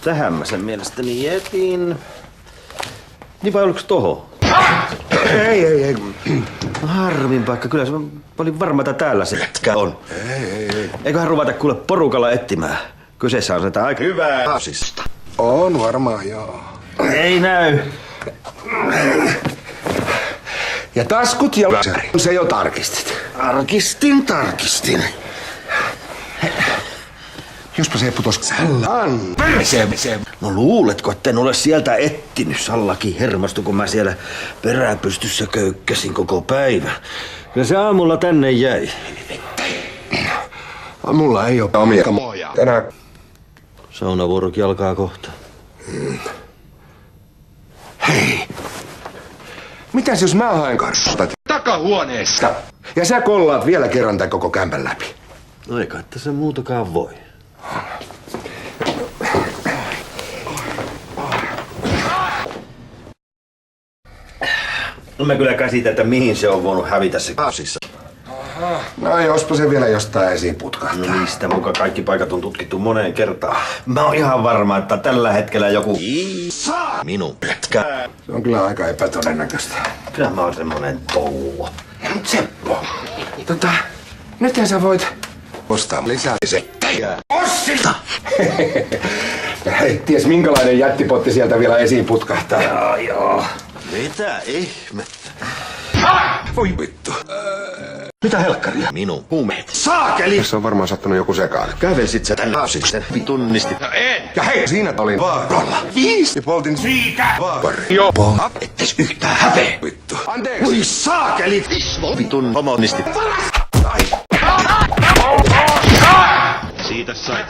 Tähän mä sen mielestäni jätin. Niin vai oliko toho? Ei. No harmin paikka, kyllä se oli varma, että täällä se jätkä on. Ei. Eiköhän ruveta kuule porukalla etsimään. Kyseessä on sitä aika hyvää asista. On varmaan, joo. Ei näy. Ja taskut ja se jo tarkistit. Tarkistin. Jospa se putos Sallan. No luuletko, etten ole sieltä etsinyt? Sallakin hermostui, kun mä siellä peräpystyssä köykkäsin koko päivä. Kyllä se aamulla tänne jäi. Mulla ei ole omia kamoja. Tänään Saunavuorokin alkaa kohta. Hei! Mitäs jos mä haen karstat Takahuoneesta. ja sä kollaat vielä kerran tän koko kämpän läpi? No eikä, että se muutakaan voi. No mä kyllä käsitän, että mihin se on voinut hävitä se asissa. No jospa se vielä jostain esiin putkahtaa. No mistä muka kaikki paikat on tutkittu moneen kertaan. Mä oon ihan varma, että tällä hetkellä joku minun jätkä. Se on kyllä aika epätodennäköistä. Kyllä mä oon semmonen toulo. Seppo, nythän sä voit ostaa lisää settejä. Ossilta! Hei, ties minkälainen jättipotti sieltä vielä esiin putkahtaa. Joo. Mitä ihmettä? Voi vittu. Mitä helkkaria? Minun huumeet. Saakeli! Tässä on varmaan sattunut joku sekaan. Kävelsit sä tänne asisten? Tunnistit. No en. Ja hei, siinä olin vaaralla. 5 ja poltin siitä vaari. Joo. Ettes yhtään häpeä. Vittu. Anteeksi. Oi saakeli! Vitun homonistit. Siitä sait.